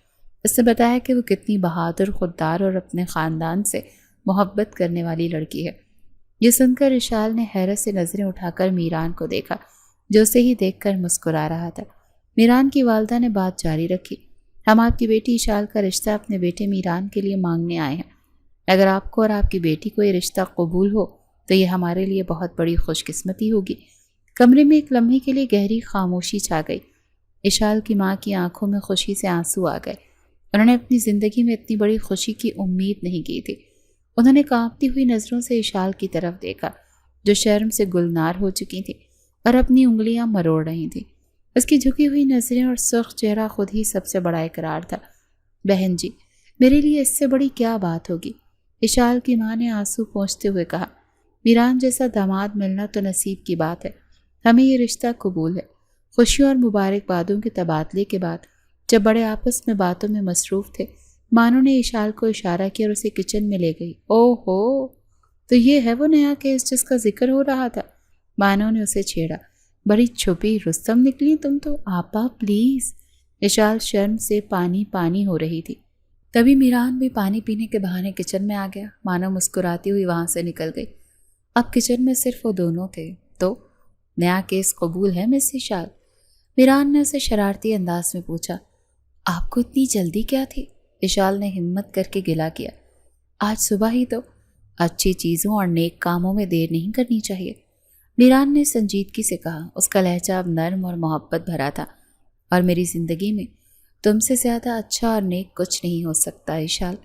Speaker 1: اس نے بتایا کہ وہ کتنی بہادر، خوددار اور اپنے خاندان سے محبت کرنے والی لڑکی ہے۔ یہ سن کر اشال نے حیرت سے نظریں اٹھا کر میران کو دیکھا جو اسے ہی دیکھ کر مسکرا رہا تھا۔ میران کی والدہ نے بات جاری رکھی، ہم آپ کی بیٹی اشال کا رشتہ اپنے بیٹے میران کے لیے مانگنے آئے ہیں۔ اگر آپ کو اور آپ کی بیٹی کو یہ رشتہ قبول ہو تو یہ ہمارے لیے بہت بڑی خوش قسمتی ہوگی۔ کمرے میں ایک لمحے کے لیے گہری خاموشی چھا گئی۔ اشال کی ماں کی آنکھوں میں خوشی سے آنسو آ گئے۔ انہوں نے اپنی زندگی میں اتنی بڑی خوشی کی امید نہیں کی تھی۔ انہوں نے کانپتی ہوئی نظروں سے اشال کی طرف دیکھا جو شرم سے گلنار ہو چکی تھی اور اپنی انگلیاں مروڑ رہی تھی۔ اس کی جھکی ہوئی نظریں اور سرخ چہرہ خود ہی سب سے بڑا اقرار تھا۔ بہن جی، میرے لیے اس سے بڑی کیا بات ہوگی؟ اشال کی ماں نے آنسو پونچھتے ہوئے کہا۔ میران جیسا داماد ملنا تو نصیب کی بات ہے، ہمیں یہ رشتہ قبول ہے۔ خوشیوں اور مبارکبادوں کے تبادلے کے بعد جب بڑے آپس میں باتوں میں مصروف تھے، مانو نے اشال کو اشارہ کیا اور اسے کچن میں لے گئی۔ او ہو، تو یہ ہے وہ نیا کیس جس کا ذکر ہو رہا تھا؟ مانو نے اسے چھیڑا۔ بڑی چھپی رستم نکلی تم تو، آپا پلیز۔ اشال شرم سے پانی پانی ہو رہی تھی۔ تبھی میران بھی پانی پینے کے بہانے کچن میں آ گیا۔ مانو مسکراتی ہوئی وہاں سے نکل گئی۔ اب کچن میں صرف وہ دونوں تھے۔ تو نیا کیس قبول ہے مس اشال؟ میران نے اسے شرارتی انداز میں پوچھا۔ آپ کو اتنی جلدی کیا تھی؟ اشال نے ہمت کر کے گلا کیا۔ آج صبح ہی تو۔ اچھی چیزوں اور نیک کاموں میں دیر نہیں کرنی چاہیے، میران نے سنجیدگی سے کہا۔ اس کا لہجہ اب نرم اور محبت بھرا تھا۔ اور میری زندگی میں تم سے زیادہ اچھا اور نیک کچھ نہیں ہو سکتا اشال۔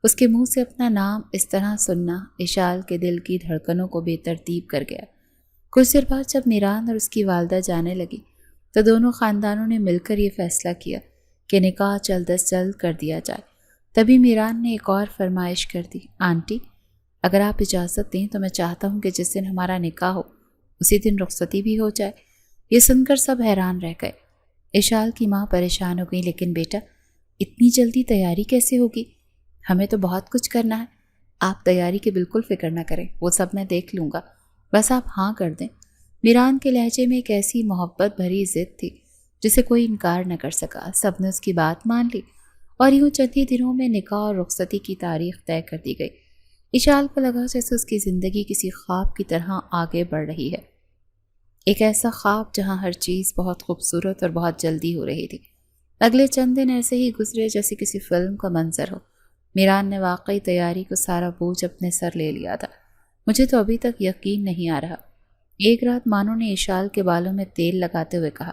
Speaker 1: اس کے منہ سے اپنا نام اس طرح سننا اشال کے دل کی دھڑکنوں کو بے ترتیب کر گیا۔ کچھ دیر بعد جب میران اور اس کی والدہ جانے لگی تو دونوں خاندانوں نے مل کر یہ فیصلہ کیا کہ نکاح جلد از جلد کر دیا جائے۔ تبھی میران نے ایک اور فرمائش کر دی۔ آنٹی، اگر آپ اجازت دیں تو میں چاہتا ہوں کہ جس دن ہمارا نکاح ہو اسی دن رخصتی بھی ہو جائے۔ یہ سن کر سب حیران رہ گئے۔ اشال کی ماں پریشان ہو گئی۔ لیکن بیٹا، اتنی جلدی تیاری کیسے ہوگی؟ ہمیں تو بہت کچھ کرنا ہے۔ آپ تیاری کی بالکل فکر نہ کریں، وہ سب میں دیکھ لوں گا، بس آپ ہاں کر دیں۔ میران کے لہجے میں ایک ایسی محبت بھری ضد تھی جسے کوئی انکار نہ کر سکا۔ سب نے اس کی بات مان لی اور یوں چند ہی دنوں میں نکاح اور رخصتی کی تاریخ طے کر دی گئی۔ اشال کو لگا جیسے اس کی زندگی کسی خواب کی طرح آگے بڑھ رہی ہے، ایک ایسا خواب جہاں ہر چیز بہت خوبصورت اور بہت جلدی ہو رہی تھی۔ اگلے چند دن ایسے ہی گزرے جیسے کسی فلم کا منظر ہو۔ میران نے واقعی تیاری کو سارا بوجھ اپنے سر لے لیا تھا۔ مجھے تو ابھی تک یقین نہیں آ رہا۔ ایک رات مانو نے اشال کے بالوں میں تیل لگاتے ہوئے کہا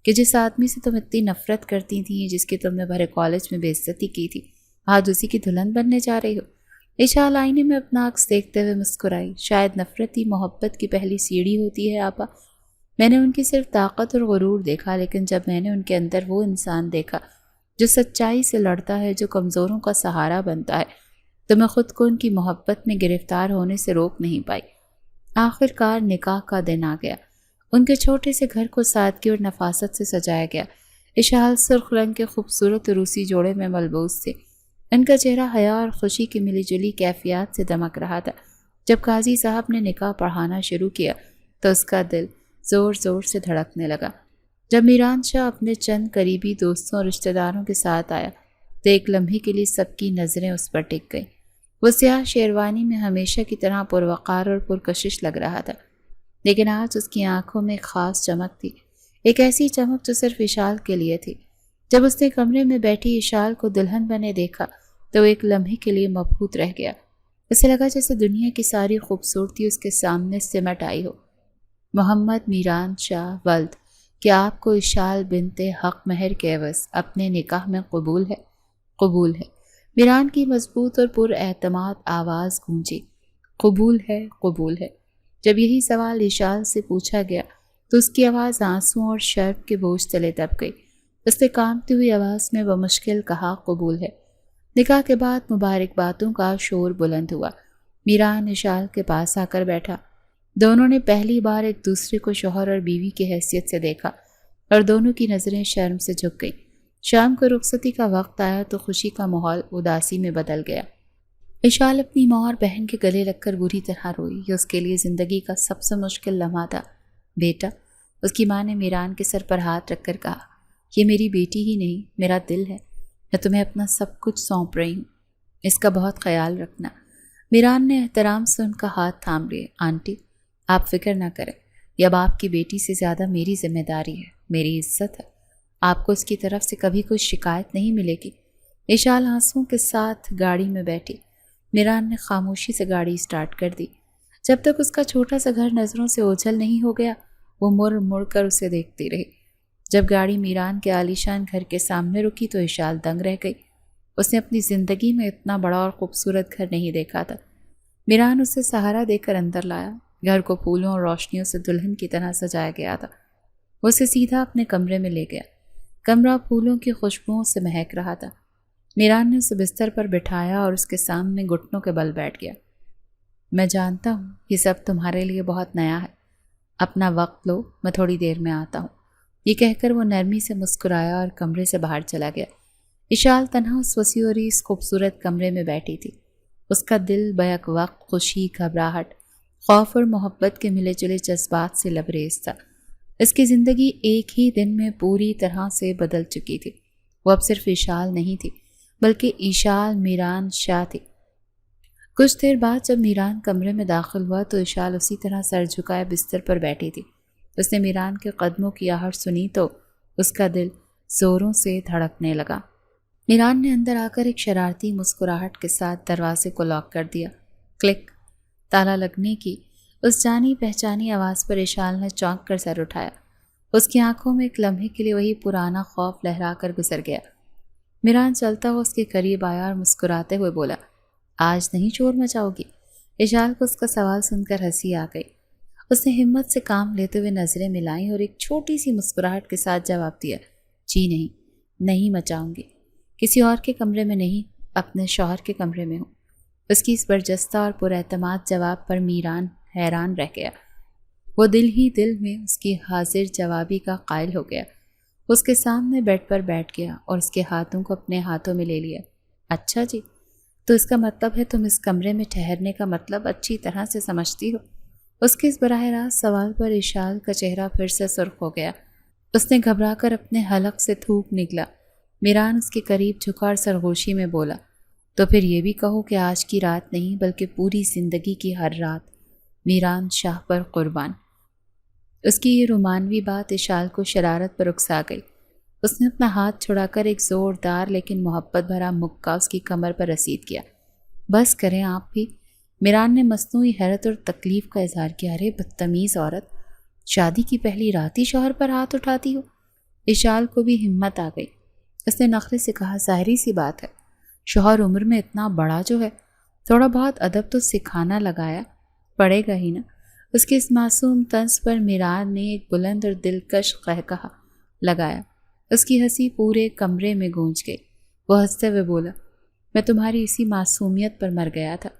Speaker 1: کہ جس آدمی سے تم اتنی نفرت کرتی تھی، جس کی تم نے بھرے کالج میں بے عزتی کی تھی، آج اسی کی دلہن بننے جا رہی ہو۔ اشال آئینے میں اپنا عکس دیکھتے ہوئے مسکرائی۔ شاید نفرت ہی محبت کی پہلی سیڑھی ہوتی ہے آپا۔ میں نے ان کی صرف طاقت اور غرور دیکھا، لیکن جب میں نے ان کے اندر وہ انسان دیکھا جو سچائی سے لڑتا ہے، جو کمزوروں کا سہارا بنتا ہے، تو میں خود کو ان کی محبت میں گرفتار ہونے سے روک نہیں پائی۔ آخر کار نکاح کا دن آ گیا۔ ان کے چھوٹے سے گھر کو سادگی اور نفاست سے سجایا گیا۔ اشال سرخ رنگ کے خوبصورت روسی جوڑے میں ملبوس تھے۔ ان کا چہرہ حیا اور خوشی کی ملی جلی کیفیات سے دمک رہا تھا۔ جب قاضی صاحب نے نکاح پڑھانا شروع کیا تو اس کا دل زور زور سے دھڑکنے لگا۔ جب میران شاہ اپنے چند قریبی دوستوں اور رشتہ داروں کے ساتھ آیا تو ایک لمحے کے لیے سب کی نظریں اس پر ٹک گئیں۔ وہ سیاہ شیروانی میں ہمیشہ کی طرح پروقار اور پرکشش لگ رہا تھا، لیکن آج اس کی آنکھوں میں ایک خاص چمک تھی، ایک ایسی چمک جو صرف اشال کے لیے تھی۔ جب اس نے کمرے میں بیٹھی اشال کو دلہن بنے دیکھا تو وہ ایک لمحے کے لیے مبہوت رہ گیا۔ اسے لگا جیسے دنیا کی ساری خوبصورتی اس کے سامنے سمٹ آئی ہو۔ محمد میران شاہ ولد، کیا آپ کو اشال بنت حق مہر کے عوض اپنے نکاح میں قبول ہے؟ قبول ہے، میران کی مضبوط اور پر اعتماد آواز گونجی۔ قبول ہے، قبول ہے۔ جب یہی سوال اشال سے پوچھا گیا تو اس کی آواز آنسوں اور شرم کے بوجھ تلے دب گئی۔ اس نے کانپتی ہوئی آواز میں بمشکل کہا، قبول ہے۔ نکاح کے بعد مبارکبادوں کا شور بلند ہوا۔ میران اشال کے پاس آ کر بیٹھا۔ دونوں نے پہلی بار ایک دوسرے کو شوہر اور بیوی کی حیثیت سے دیکھا اور دونوں کی نظریں شرم سے جھک گئیں۔ شام کو رخصتی کا وقت آیا تو خوشی کا ماحول اداسی میں بدل گیا۔ اشال اپنی ماں اور بہن کے گلے لگ کر بری طرح روئی۔ یہ اس کے لیے زندگی کا سب سے مشکل لمحہ تھا۔ بیٹا، اس کی ماں نے میران کے سر پر ہاتھ رکھ کر کہا، یہ میری بیٹی ہی نہیں، میرا دل ہے۔ میں تمہیں اپنا سب کچھ سونپ رہی ہوں، اس کا بہت خیال رکھنا۔ میران نے احترام سے ان کا ہاتھ تھام لیے۔ آنٹی، آپ فکر نہ کریں، یہ اب آپ کی بیٹی سے زیادہ میری ذمہ داری ہے، میری عزت ہے۔ آپ کو اس کی طرف سے کبھی کوئی شکایت نہیں ملے گی۔ اشال آنسوؤں کے ساتھ گاڑی میں بیٹھی۔ میران نے خاموشی سے گاڑی سٹارٹ کر دی۔ جب تک اس کا چھوٹا سا گھر نظروں سے اوجھل نہیں ہو گیا وہ مڑ مڑ کر اسے دیکھتی رہی۔ جب گاڑی میران کے عالیشان گھر کے سامنے رکی تو اشال دنگ رہ گئی۔ اس نے اپنی زندگی میں اتنا بڑا اور خوبصورت گھر نہیں دیکھا تھا۔ میران اسے سہارا دے کر اندر لایا۔ گھر کو پھولوں اور روشنیوں سے دلہن کی طرح سجایا گیا تھا۔ وہ اسے سیدھا اپنے کمرے میں لے گیا۔ کمرہ پھولوں کی خوشبوؤں سے مہک رہا تھا۔ میران نے اسے بستر پر بٹھایا اور اس کے سامنے گھٹنوں کے بل بیٹھ گیا۔ میں جانتا ہوں یہ سب تمہارے لیے بہت نیا ہے، اپنا وقت لو، میں تھوڑی دیر میں آتا ہوں۔ یہ کہہ کر وہ نرمی سے مسکرایا اور کمرے سے باہر چلا گیا۔ اشال تنہا اس وسیع اور اس خوبصورت کمرے میں بیٹھی تھی۔ اس کا دل بیک وقت خوشی، گھبراہٹ، خوف اور محبت کے ملے جلے جذبات سے لبریز تھا۔ اس کی زندگی ایک ہی دن میں پوری طرح سے بدل چکی تھی۔ وہ اب صرف اشال نہیں تھی بلکہ اشال میران شاہ تھی۔ کچھ دیر بعد جب میران کمرے میں داخل ہوا تو اشال اسی طرح سر جھکائے بستر پر بیٹھی تھی۔ اس نے میران کے قدموں کی آہٹ سنی تو اس کا دل زوروں سے دھڑکنے لگا۔ میران نے اندر آ کر ایک شرارتی مسکراہٹ کے ساتھ دروازے کو لاک کر دیا۔ کلک! تالا لگنے کی اس جانی پہچانی آواز پر اشال نے چونک کر سر اٹھایا۔ اس کی آنکھوں میں ایک لمحے کے لیے وہی پرانا خوف لہرا کر گزر گیا۔ میران چلتا ہوا اس کے قریب آیا اور مسکراتے ہوئے بولا، آج نہیں شور مچاؤ گی؟ اشال کو اس کا سوال سن کر ہنسی آ گئی۔ اس نے ہمت سے کام لیتے ہوئے نظریں ملائیں اور ایک چھوٹی سی مسکراہٹ کے ساتھ جواب دیا، جی نہیں مچاؤں گی، کسی اور کے کمرے میں نہیں، اپنے شوہر کے کمرے میں ہوں۔ اس کی اس برجستہ اور پراعتماد جواب پر میران حیران رہ گیا۔ وہ دل ہی دل میں اس کی حاضر جوابی کا قائل ہو گیا۔ اس کے سامنے بیڈ پر بیٹھ گیا اور اس کے ہاتھوں کو اپنے ہاتھوں میں لے لیا۔ اچھا جی، تو اس کا مطلب ہے تم اس کمرے میں ٹھہرنے کا مطلب اچھی طرح سے سمجھتی ہو؟ اس کے اس براہ راست سوال پر اشال کا چہرہ پھر سے سرخ ہو گیا۔ اس نے گھبرا کر اپنے حلق سے تھوک نکلا۔ میران اس کے قریب جھکا اور سرگوشی میں بولا، تو پھر یہ بھی کہو کہ آج کی رات نہیں بلکہ پوری زندگی کی ہر رات میران شاہ پر قربان۔ اس کی یہ رومانوی بات اشال کو شرارت پر اکسا گئی۔ اس نے اپنا ہاتھ چھڑا کر ایک زوردار لیکن محبت بھرا مکہ اس کی کمر پر رسید کیا۔ بس کریں آپ بھی، میران نے مصنوعی حیرت اور تکلیف کا اظہار کیا۔ ارے بدتمیز عورت، شادی کی پہلی رات ہی شوہر پر ہاتھ اٹھاتی ہو؟ اشال کو بھی ہمت آ گئی۔ اس نے نخرے سے کہا، ظاہری سی بات ہے، شوہر عمر میں اتنا بڑا جو ہے، تھوڑا بہت ادب تو سکھانا لگایا پڑے گا ہی نا۔ اس کے اس معصوم طنز پر میران نے ایک بلند اور دلکش قہقہا لگایا۔ اس کی ہنسی پورے کمرے میں گونج گئی۔ وہ ہنستے ہوئے بولا، میں تمہاری اسی معصومیت پر مر گیا تھا۔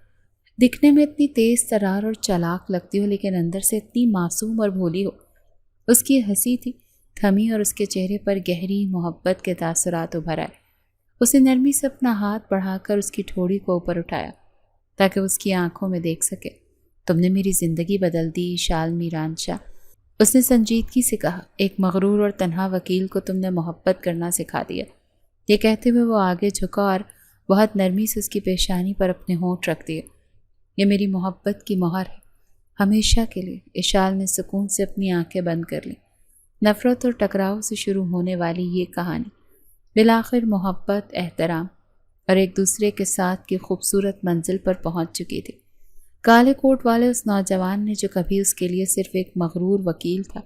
Speaker 1: دکھنے میں اتنی تیز ترار اور چالاک لگتی ہو لیکن اندر سے اتنی معصوم اور بھولی ہو۔ اس کی ہنسی تھی تھمی اور اس کے چہرے پر گہری محبت کے تاثرات ابھر آئے۔ اس نے نرمی سے اپنا ہاتھ بڑھا کر اس کی ٹھوڑی کو اوپر اٹھایا تاکہ اس کی آنکھوں میں دیکھ سکے۔ تم نے میری زندگی بدل دی اشال میران شاہ، اس نے سنجیدگی سے کہا۔ ایک مغرور اور تنہا وکیل کو تم نے محبت کرنا سکھا دیا۔ یہ کہتے ہوئے وہ آگے جھکا اور بہت نرمی سے اس کی پیشانی پر اپنے ہونٹ رکھ دیے۔ یہ میری محبت کی مہر ہے، ہمیشہ کے لیے۔ اشال نے سکون سے اپنی آنکھیں بند کر لیں۔ نفرت اور ٹکراؤ سے شروع ہونے والی یہ کہانی بالآخر محبت، احترام اور ایک دوسرے کے ساتھ کی خوبصورت منزل پر پہنچ چکی تھی۔ کالے کوٹ والے اس نوجوان نے جو کبھی اس کے لیے صرف ایک مغرور وکیل تھا،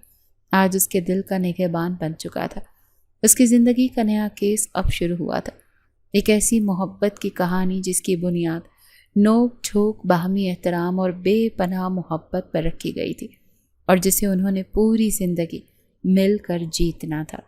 Speaker 1: آج اس کے دل کا نگہبان بن چکا تھا۔ اس کی زندگی کا نیا کیس اب شروع ہوا تھا، ایک ایسی محبت کی کہانی جس کی بنیاد نوک جھوک، باہمی احترام اور بے پناہ محبت پر رکھی گئی تھی، اور جسے انہوں نے پوری زندگی مل کر جیتنا تھا۔